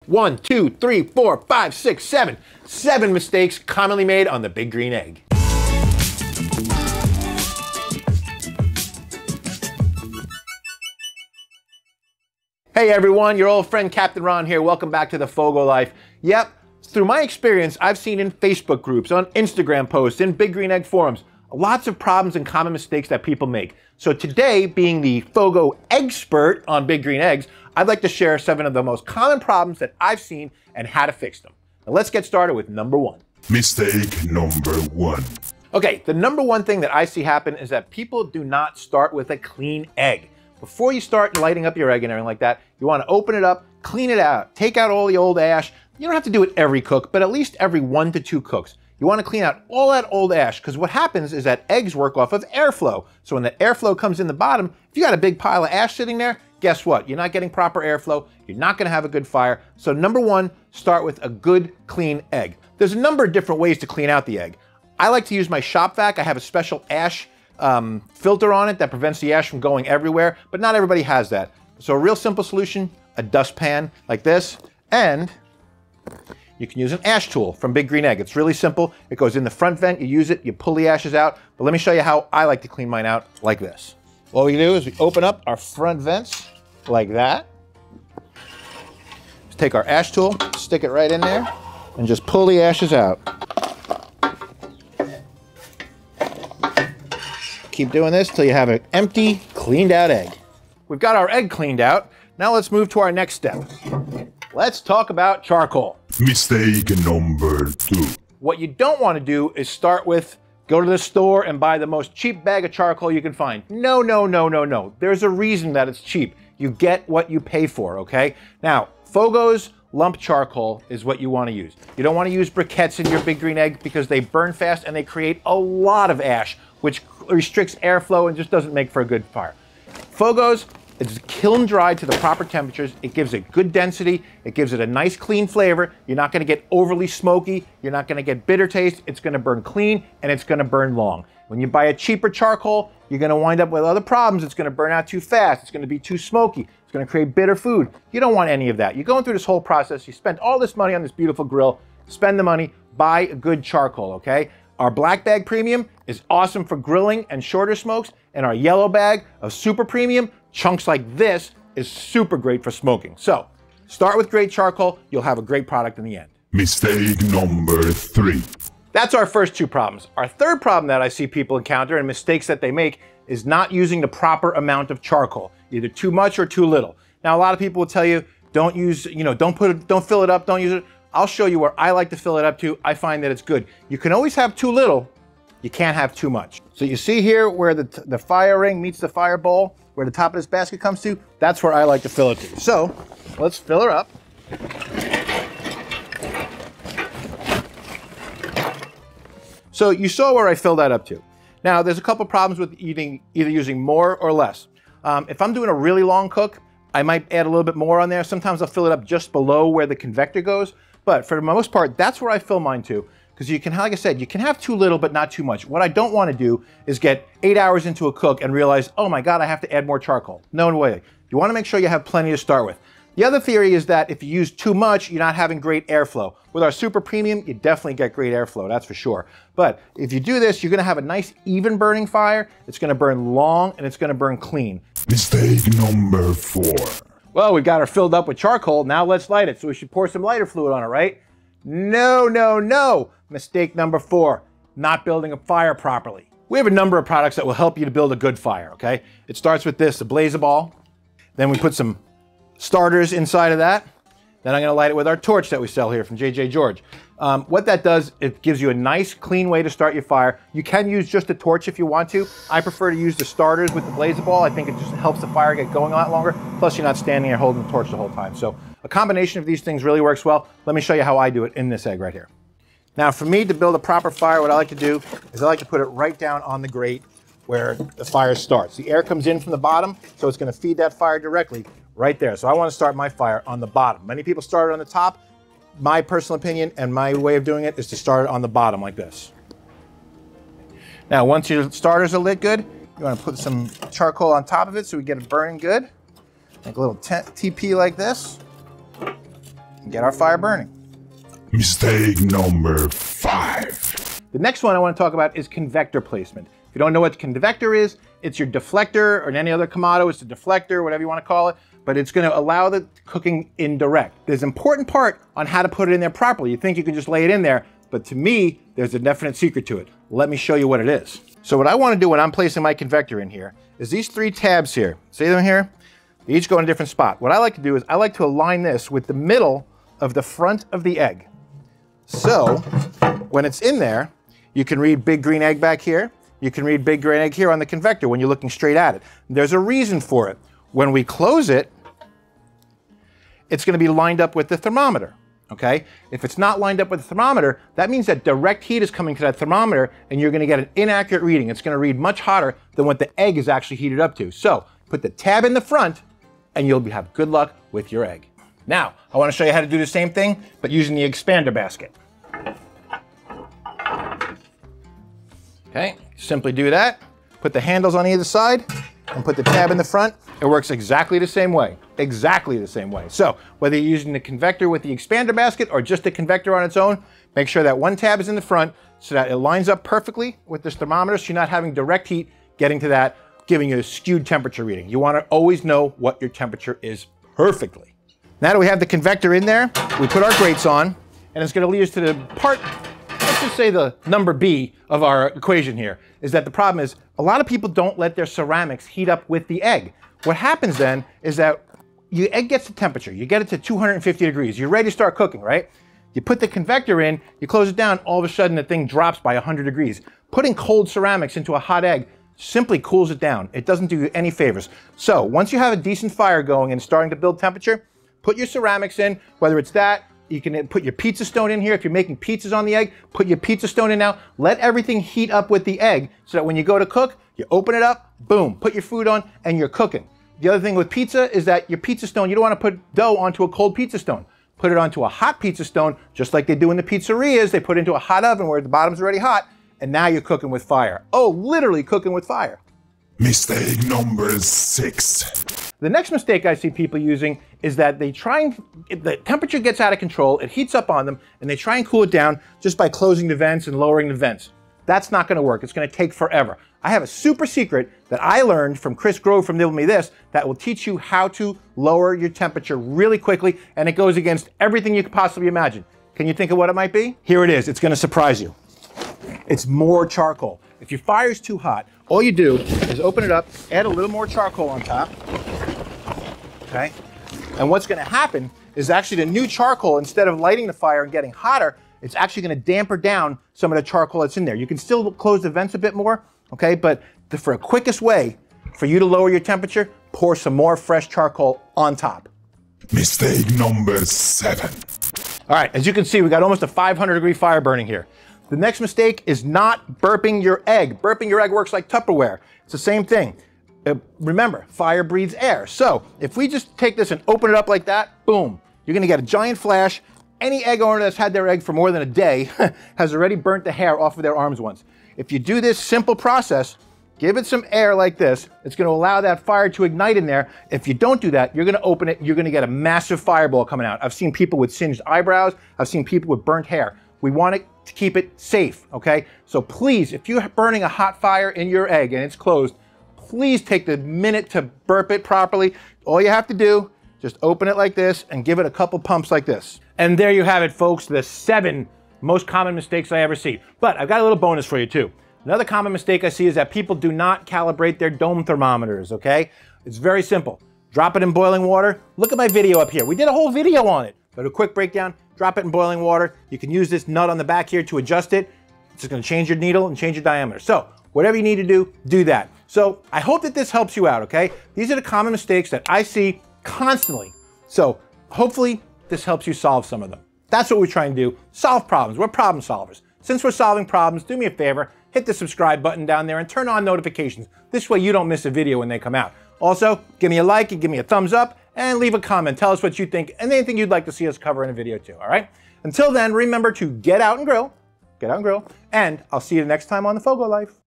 1, 2, 3, 4, 5, 6, 7. 7 mistakes commonly made on the Big Green Egg. Hey everyone, your old friend Captain Ron here. Welcome back to the FOGO Life. Yep, through my experience, I've seen in Facebook groups, on Instagram posts, in Big Green Egg forums, lots of problems and common mistakes that people make. So today, being the FOGO expert on Big Green Eggs, I'd like to share 7 of the most common problems that I've seen and how to fix them. Now let's get started with number 1. Mistake number 1. Okay, the number 1 thing that I see happen is that people do not start with a clean egg. Before you start lighting up your egg and everything like that, you want to open it up, clean it out, take out all the old ash. You don't have to do it every cook, but at least every 1 to 2 cooks. You want to clean out all that old ash, because what happens is that eggs work off of airflow. So when the airflow comes in the bottom, if you got a big pile of ash sitting there, guess what? You're not getting proper airflow. You're not going to have a good fire. So number 1, start with a good, clean egg. There's a number of different ways to clean out the egg. I like to use my shop vac. I have a special ash filter on it that prevents the ash from going everywhere, but not everybody has that. So a real simple solution, a dustpan like this, and you can use an ash tool from Big Green Egg. It's really simple. It goes in the front vent, you use it, you pull the ashes out, but let me show you how I like to clean mine out like this. What we do is we open up our front vents like that. Just take our ash tool, stick it right in there, and just pull the ashes out. Keep doing this till you have an empty, cleaned out egg. We've got our egg cleaned out. Now let's move to our next step. Let's talk about charcoal. Mistake number 2. What you don't want to do is start with, go to the store and buy the most cheap bag of charcoal you can find. No, no, no, no, no. There's a reason that it's cheap. You get what you pay for, okay? Now, FOGO's lump charcoal is what you want to use. You don't want to use briquettes in your Big Green Egg because they burn fast and they create a lot of ash, which restricts airflow and just doesn't make for a good fire. FOGO's, it's kiln dried to the proper temperatures. It gives it good density. It gives it a nice clean flavor. You're not going to get overly smoky. You're not going to get bitter taste. It's going to burn clean and it's going to burn long. When you buy a cheaper charcoal, you're going to wind up with other problems. It's going to burn out too fast. It's going to be too smoky. It's going to create bitter food. You don't want any of that. You're going through this whole process. You spent all this money on this beautiful grill. Spend the money, buy a good charcoal, okay? Our black bag premium is awesome for grilling and shorter smokes, and our yellow bag of super premium, chunks like this, is super great for smoking. So, start with great charcoal, you'll have a great product in the end. Mistake number 3. That's our first 2 problems. Our third problem that I see people encounter and mistakes that they make is not using the proper amount of charcoal, either too much or too little. Now, a lot of people will tell you, don't use, don't fill it up, don't use it. I'll show you where I like to fill it up to. I find that it's good. You can always have too little. You can't have too much. So you see here where the fire ring meets the fire bowl, where the top of this basket comes to, that's where I like to fill it to. So let's fill her up. So you saw where I filled that up to. Now there's a couple problems with either using more or less. If I'm doing a really long cook, I might add a little bit more on there. Sometimes I'll fill it up just below where the convector goes. But for the most part, that's where I fill mine to. Because you can, like I said, you can have too little, but not too much. What I don't want to do is get 8 hours into a cook and realize, oh my God, I have to add more charcoal. No way. You want to make sure you have plenty to start with. The other theory is that if you use too much, you're not having great airflow. With our super premium, you definitely get great airflow, that's for sure. But if you do this, you're going to have a nice even burning fire. It's going to burn long and it's going to burn clean. Mistake number 4. Well, we've got her filled up with charcoal. Now let's light it. So we should pour some lighter fluid on it, right? No, no, no. Mistake number 4, not building a fire properly. We have a number of products that will help you to build a good fire, okay? It starts with this, a blaze ball. Then we put some starters inside of that. Then I'm gonna light it with our torch that we sell here from JJ George. What that does, it gives you a nice, clean way to start your fire. You can use just a torch if you want to. I prefer to use the starters with the blaze ball. I think it just helps the fire get going a lot longer. Plus, you're not standing there holding the torch the whole time. So a combination of these things really works well. Let me show you how I do it in this egg right here. Now, for me to build a proper fire, what I like to do is I like to put it right down on the grate where the fire starts. The air comes in from the bottom, so it's gonna feed that fire directly right there. So I wanna start my fire on the bottom. Many people start it on the top. My personal opinion and my way of doing it is to start it on the bottom like this. Now, once your starters are lit good, you wanna put some charcoal on top of it so we get it burning good. Like a little TP like this. and get our fire burning. Mistake number 5. The next one I want to talk about is convector placement. If you don't know what convector is, it's your deflector, or in any other Kamado, it's a deflector, whatever you want to call it, but it's going to allow the cooking indirect. There's an important part on how to put it in there properly. You think you can just lay it in there, but to me, there's a definite secret to it. Let me show you what it is. So what I want to do when I'm placing my convector in here is these 3 tabs here. See them here? They each go in a different spot. What I like to do is I like to align this with the middle of the front of the egg. So when it's in there, you can read big green egg back here. You can read big green egg here on the convector when you're looking straight at it. There's a reason for it. When we close it, it's going to be lined up with the thermometer, okay? If it's not lined up with the thermometer, that means that direct heat is coming to that thermometer and you're going to get an inaccurate reading. It's going to read much hotter than what the egg is actually heated up to. So put the tab in the front and you'll have good luck with your egg. Now, I want to show you how to do the same thing, but using the expander basket. Okay, simply do that. Put the handles on either side and put the tab in the front. It works exactly the same way. Exactly the same way. So whether you're using the convector with the expander basket or just the convector on its own, make sure that one tab is in the front so that it lines up perfectly with this thermometer so you're not having direct heat getting to that, giving you a skewed temperature reading. You want to always know what your temperature is perfectly. Now that we have the convector in there, we put our grates on, and it's going to lead us to the part, let's just say the number B of our equation here, is that the problem is a lot of people don't let their ceramics heat up with the egg. What happens then is that your egg gets the temperature, you get it to 250 degrees, you're ready to start cooking, right? You put the convector in, you close it down, all of a sudden the thing drops by 100 degrees. Putting cold ceramics into a hot egg simply cools it down. It doesn't do you any favors. So once you have a decent fire going and starting to build temperature, put your ceramics in, whether it's that, you can put your pizza stone in here. If you're making pizzas on the egg, put your pizza stone in now. Let everything heat up with the egg so that when you go to cook, you open it up, boom, put your food on, and you're cooking. The other thing with pizza is that your pizza stone, you don't want to put dough onto a cold pizza stone. Put it onto a hot pizza stone, just like they do in the pizzerias. They put it into a hot oven where the bottom's already hot, and now you're cooking with fire. Oh, literally cooking with fire. Mistake number 6. The next mistake I see people using is that the temperature gets out of control, it heats up on them, and they try and cool it down just by closing the vents and lowering the vents. That's not going to work. It's going to take forever. I have a super secret that I learned from Chris Grove from Nibble Me This that will teach you how to lower your temperature really quickly, and it goes against everything you could possibly imagine. Can you think of what it might be? Here it is. It's going to surprise you. It's more charcoal. If your fire's too hot, all you do is open it up, add a little more charcoal on top. Okay? And what's going to happen is actually the new charcoal, instead of lighting the fire and getting hotter, it's actually going to damper down some of the charcoal that's in there. You can still close the vents a bit more, okay? But for a quickest way for you to lower your temperature, pour some more fresh charcoal on top. Mistake number 7. All right, as you can see, we got almost a 500-degree fire burning here. The next mistake is not burping your egg. Burping your egg works like Tupperware. It's the same thing. Remember, fire breathes air. So if we just take this and open it up like that, boom, you're going to get a giant flash. Any egg owner that's had their egg for more than a day has already burnt the hair off of their arms once. If you do this simple process, give it some air like this, it's going to allow that fire to ignite in there. If you don't do that, you're going to open it, you're going to get a massive fireball coming out. I've seen people with singed eyebrows. I've seen people with burnt hair. We want it to keep it safe, okay? So please, if you're burning a hot fire in your egg and it's closed, please take the minute to burp it properly. All you have to do, just open it like this and give it a couple pumps like this. And there you have it, folks, the 7 most common mistakes I ever see. But I've got a little bonus for you too. Another common mistake I see is that people do not calibrate their dome thermometers, okay? It's very simple. Drop it in boiling water. Look at my video up here. We did a whole video on it. But a quick breakdown, drop it in boiling water. You can use this nut on the back here to adjust it. It's just gonna change your needle and change your diameter. So whatever you need to do, do that. So I hope that this helps you out, okay? These are the common mistakes that I see constantly. So hopefully this helps you solve some of them. That's what we're trying to do, solve problems. We're problem solvers. Since we're solving problems, do me a favor, hit the subscribe button down there and turn on notifications. This way you don't miss a video when they come out. Also, give me a like and give me a thumbs up and leave a comment. Tell us what you think and anything you'd like to see us cover in a video too, all right? Until then, remember to get out and grill, and I'll see you next time on the FOGO Life.